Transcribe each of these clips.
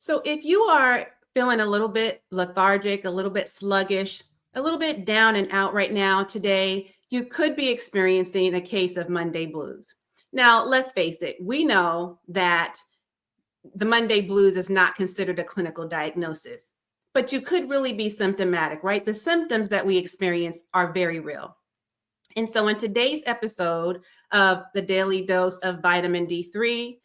So if you are feeling a little bit lethargic, a little bit sluggish, a little bit down and out right now today, you could be experiencing a case of Monday blues. Now, let's face it, we know that the Monday blues is not considered a clinical diagnosis, but you could really be symptomatic, right? The symptoms that we experience are very real. And so, in today's episode of the Daily Dose of Vitamin D3,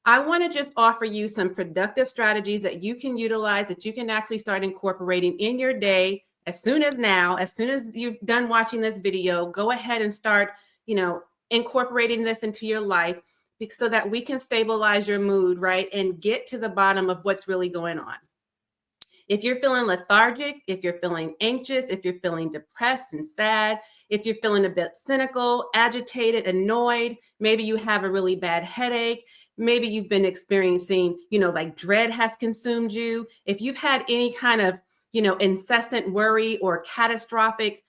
I want to just offer you some productive strategies that you can utilize, that you can actually start incorporating in your day as soon as now. As soon as you've done watching this video, go ahead and start, incorporating this into your life so that we can stabilize your mood, right? And get to the bottom of what's really going on. If you're feeling lethargic, if you're feeling anxious, if you're feeling depressed and sad, if you're feeling a bit cynical, agitated, annoyed, maybe you have a really bad headache, maybe you've been experiencing, like dread has consumed you. If you've had any kind of, incessant worry or catastrophic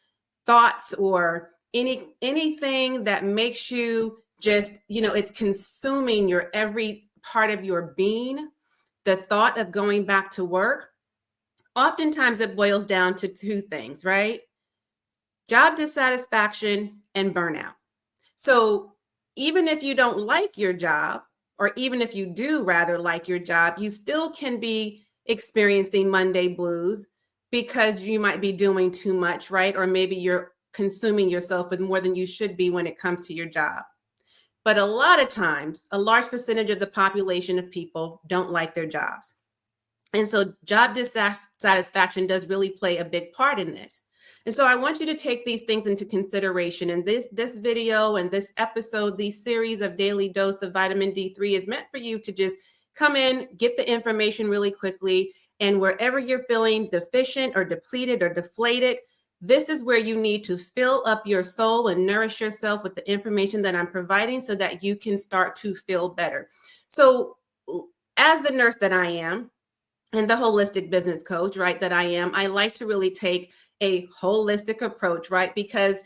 thoughts or anything that makes you just, it's consuming your every part of your being, the thought of going back to work, oftentimes it boils down to two things, right? Job dissatisfaction and burnout. So even if you don't like your job, or even if you do rather like your job, you still can be experiencing Monday blues because you might be doing too much, right? Or maybe you're consuming yourself with more than you should be when it comes to your job. But a lot of times, a large percentage of the population of people don't like their jobs. And so job dissatisfaction does really play a big part in this. And so I want you to take these things into consideration. And this video and this episode, these series of daily dose of vitamin D3 is meant for you to just come in, get the information really quickly. And wherever you're feeling deficient or depleted or deflated, this is where you need to fill up your soul and nourish yourself with the information that I'm providing so that you can start to feel better. So as the nurse that I am, and the holistic business coach, right, that I am, I like to really take a holistic approach, right? Because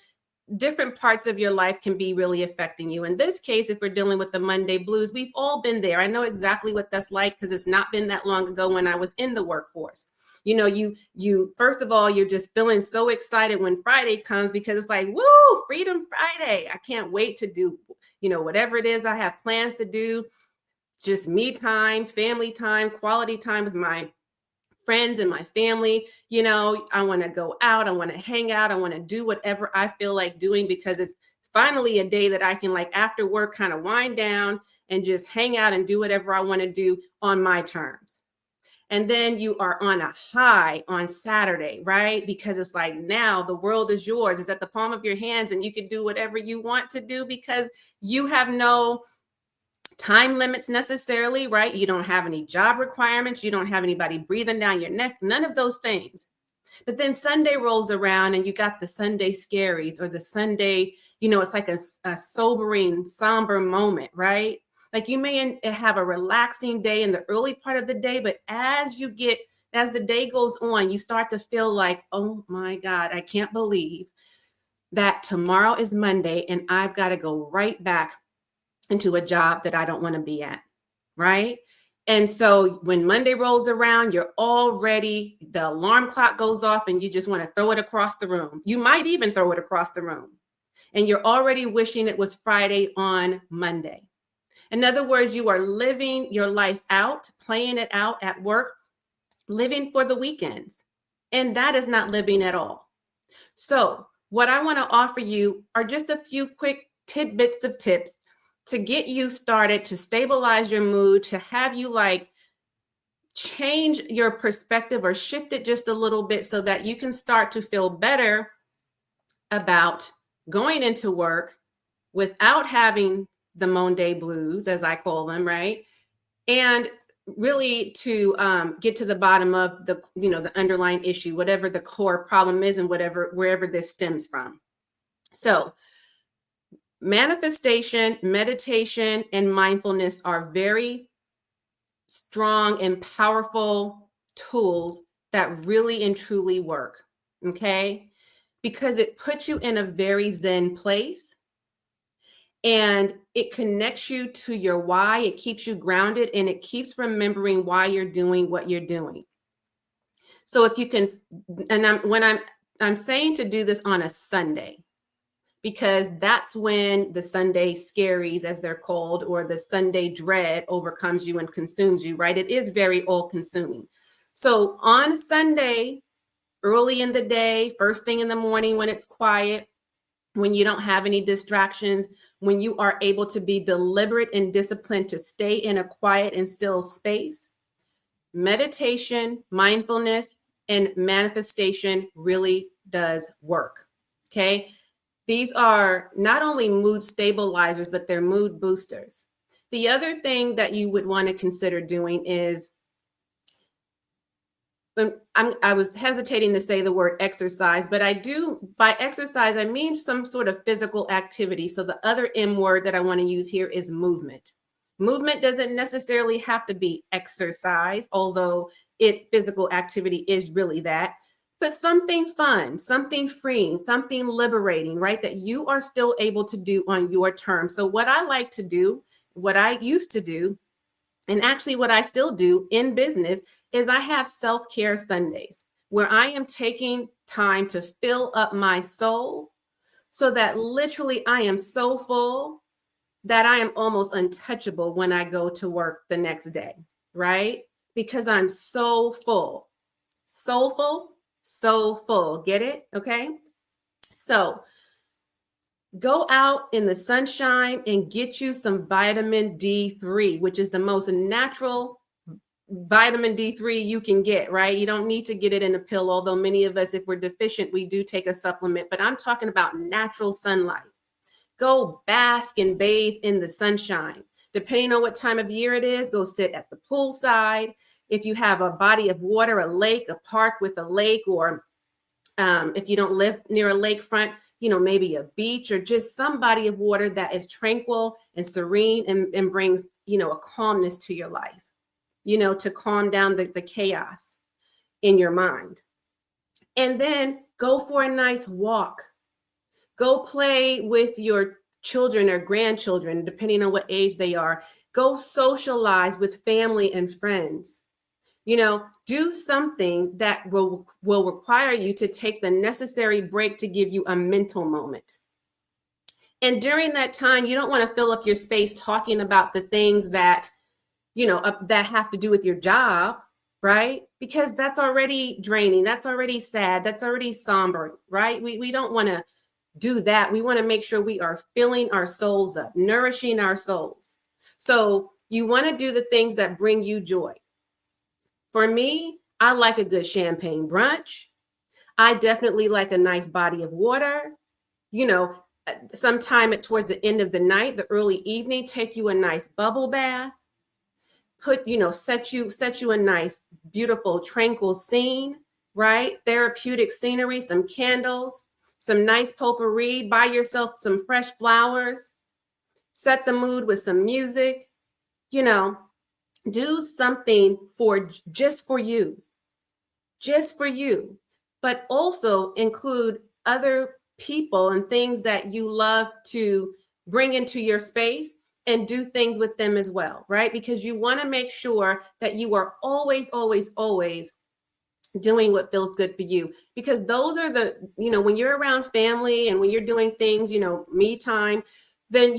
different parts of your life can be really affecting you. In this case, if we're dealing with the Monday blues, we've all been there. I know exactly what that's like because it's not been that long ago when I was in the workforce. You first of all, you're just feeling so excited when Friday comes because it's like, woo, Freedom Friday. I can't wait to do, whatever it is I have plans to do. Just me time, family time, quality time with my friends and my family. I want to go out. I want to hang out. I want to do whatever I feel like doing because it's finally a day that I can, like, after work, kind of wind down and just hang out and do whatever I want to do on my terms. And then you are on a high on Saturday, right? Because it's like, now the world is yours. It's at the palm of your hands and you can do whatever you want to do because you have no time limits necessarily, right? You don't have any job requirements. You don't have anybody breathing down your neck, none of those things. But then Sunday rolls around and you got the Sunday scaries or the Sunday, it's like a sobering, somber moment, right? Like you may have a relaxing day in the early part of the day, but as the day goes on, you start to feel like, oh my God, I can't believe that tomorrow is Monday and I've got to go right back into a job that I don't want to be at, right? And so when Monday rolls around, the alarm clock goes off and you just want to throw it across the room. You might even throw it across the room. And you're already wishing it was Friday on Monday. In other words, you are living your life out, playing it out at work, living for the weekends. And that is not living at all. So what I want to offer you are just a few quick tidbits of tips to get you started, to stabilize your mood, to have you change your perspective or shift it just a little bit so that you can start to feel better about going into work without having the Monday blues, as I call them, right? And really to get to the bottom of the underlying issue, whatever the core problem is and wherever this stems from. So manifestation, meditation, and mindfulness are very strong and powerful tools that really and truly work, okay? Because it puts you in a very zen place And it connects you to your why. It keeps you grounded and it keeps remembering why you're doing what you're doing. So if you can, and I'm saying to do this on a Sunday, because that's when the Sunday scaries, as they're called, or the Sunday dread overcomes you and consumes you, right? It is very all consuming. So on Sunday, early in the day, first thing in the morning when it's quiet, when you don't have any distractions, when you are able to be deliberate and disciplined to stay in a quiet and still space, meditation, mindfulness, and manifestation really does work. Okay. These are not only mood stabilizers, but they're mood boosters. The other thing that you would want to consider doing is, I was hesitating to say the word exercise, but by exercise, I mean some sort of physical activity. So the other M word that I want to use here is movement. Movement doesn't necessarily have to be exercise, although physical activity is really that, but something fun, something freeing, something liberating, right? That you are still able to do on your terms. So what I like to do, what I used to do, and actually what I still do in business, is I have self-care Sundays where I am taking time to fill up my soul so that literally I am so full that I am almost untouchable when I go to work the next day, right? Because I'm so full, so full, so full. Get it? Okay. So go out in the sunshine and get you some vitamin D3, which is the most natural vitamin D3 you can get, right? You don't need to get it in a pill, although many of us, if we're deficient, we do take a supplement, but I'm talking about natural sunlight. Go bask and bathe in the sunshine. Depending on what time of year it is, go sit at the poolside. If you have a body of water, a lake, a park with a lake, or if you don't live near a lakefront, maybe a beach or just some body of water that is tranquil and serene and brings, a calmness to your life, to calm down the chaos in your mind. And then go for a nice walk. Go play with your children or grandchildren, depending on what age they are. Go socialize with family and friends. Do something that will require you to take the necessary break to give you a mental moment. And during that time, you don't want to fill up your space talking about the things that, that have to do with your job, right? Because that's already draining. That's already sad. That's already somber, right? We don't want to do that. We want to make sure we are filling our souls up, nourishing our souls. So you want to do the things that bring you joy. For me, I like a good champagne brunch. I definitely like a nice body of water. Sometime towards the end of the night, the early evening, take you a nice bubble bath. Set you a nice, beautiful, tranquil scene, right? Therapeutic scenery, some candles, some nice potpourri. Buy yourself some fresh flowers. Set the mood with some music. Do something just for you, but also include other people and things that you love to bring into your space and do things with them as well, right? Because you want to make sure that you are always, always, always doing what feels good for you, because those are when you're around family and when you're doing things, me time, then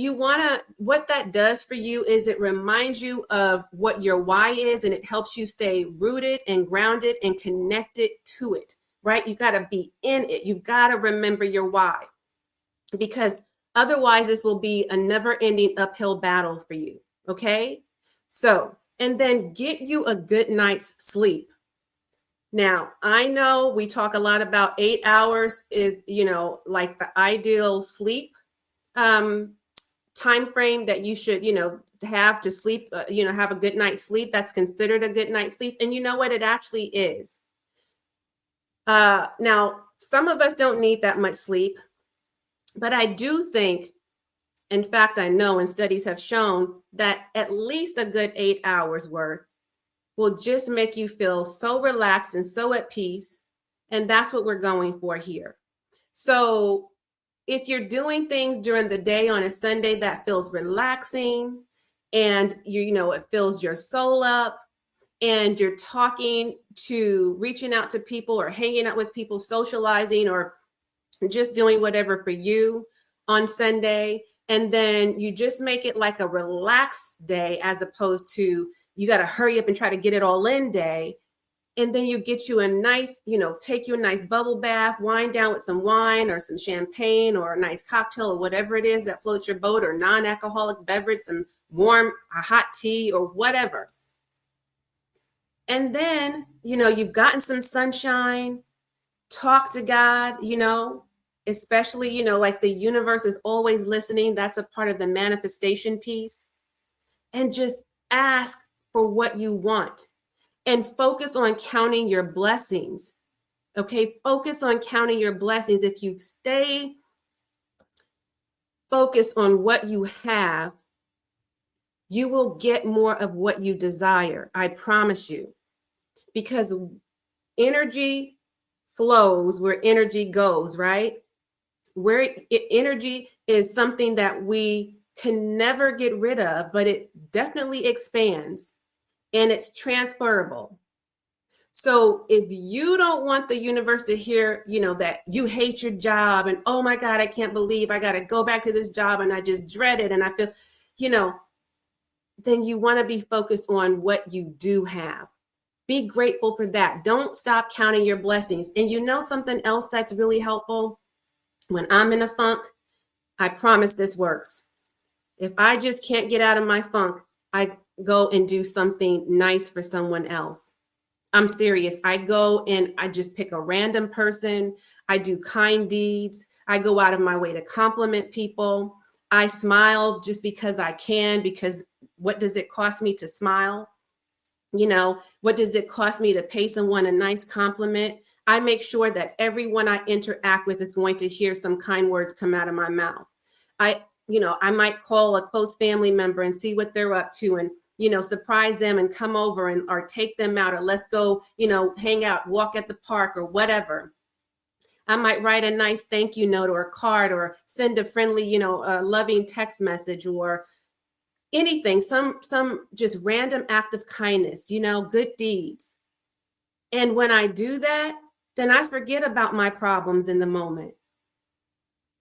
what that does for you is it reminds you of what your why is, and it helps you stay rooted and grounded and connected to it, right? You got to be in it. You've got to remember your why, because otherwise this will be a never-ending uphill battle for you, okay? So, and then get you a good night's sleep. Now, I know we talk a lot about 8 hours is, like the ideal sleep time frame that you should, have to sleep, have a good night's sleep. That's considered a good night's sleep. And you know what? It actually is. Now, some of us don't need that much sleep, but I do think, in fact, I know, and studies have shown that at least a good 8 hours worth will just make you feel so relaxed and so at peace. And that's what we're going for here. So if you're doing things during the day on a Sunday that feels relaxing and it fills your soul up, and you're reaching out to people or hanging out with people, socializing, or just doing whatever for you on Sunday. And then you just make it like a relaxed day as opposed to you got to hurry up and try to get it all in day. And then you get you a nice, take you a nice bubble bath, wind down with some wine or some champagne or a nice cocktail or whatever it is that floats your boat, or non-alcoholic beverage, some warm, hot tea or whatever. And then, you've gotten some sunshine, talk to God, especially, like the universe is always listening. That's a part of the manifestation piece. And just ask for what you want and focus on counting your blessings. Okay, focus on counting your blessings. If you stay focused on what you have, you will get more of what you desire. I promise you. Because energy flows where energy goes, right? Energy is something that we can never get rid of, but it definitely expands and it's transferable. So if you don't want the universe to hear, that you hate your job and, oh my God, I can't believe I got to go back to this job and I just dread it and I feel, then you want to be focused on what you do have. Be grateful for that. Don't stop counting your blessings. And something else that's really helpful? When I'm in a funk, I promise this works. If I just can't get out of my funk, I go and do something nice for someone else. I'm serious. I go and I just pick a random person. I do kind deeds. I go out of my way to compliment people. I smile just because I can, because what does it cost me to smile? What does it cost me to pay someone a nice compliment? I make sure that everyone I interact with is going to hear some kind words come out of my mouth. I might call a close family member and see what they're up to and, surprise them and come over or take them out, or let's go, hang out, walk at the park or whatever. I might write a nice thank you note or a card or send a friendly, loving text message or anything, some just random act of kindness, good deeds. And when I do that, then I forget about my problems in the moment.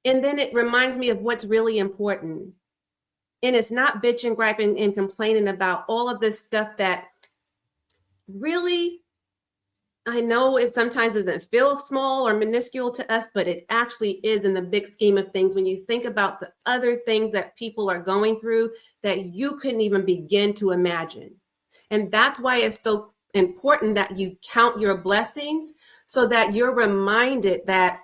And then it reminds me of what's really important. And it's not bitching, griping, and complaining about all of this stuff that really, I know it sometimes doesn't feel small or minuscule to us, but it actually is in the big scheme of things. When you think about the other things that people are going through that you couldn't even begin to imagine. And that's why it's so important that you count your blessings, so that you're reminded that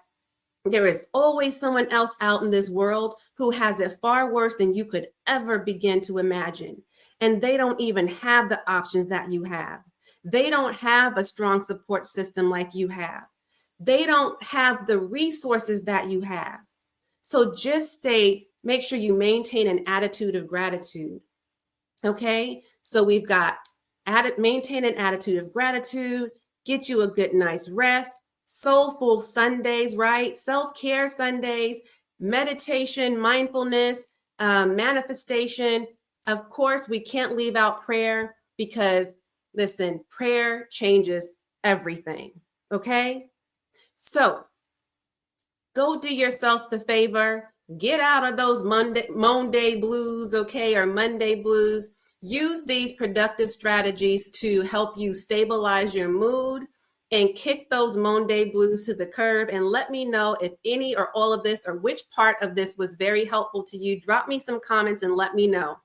there is always someone else out in this world who has it far worse than you could ever begin to imagine. And they don't even have the options that you have. They don't have a strong support system like you have. They don't have the resources that you have. So just make sure you maintain an attitude of gratitude. Okay, so we've got maintain an attitude of gratitude, get you a good, nice rest, soulful Sundays, right? Self-care Sundays, meditation, mindfulness, manifestation. Of course, we can't leave out prayer because, listen, prayer changes everything. Okay, so go do yourself the favor. Get out of those Monday blues, okay, or Monday blues. Use these productive strategies to help you stabilize your mood and kick those Monday blues to the curb. And let me know if any or all of this, or which part of this was very helpful to you. Drop me some comments and let me know.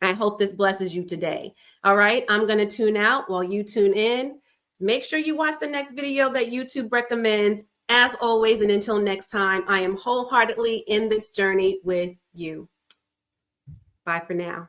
I hope this blesses you today. All right, I'm going to tune out while you tune in. Make sure you watch the next video that YouTube recommends. As always, and until next time, I am wholeheartedly in this journey with you. Bye for now.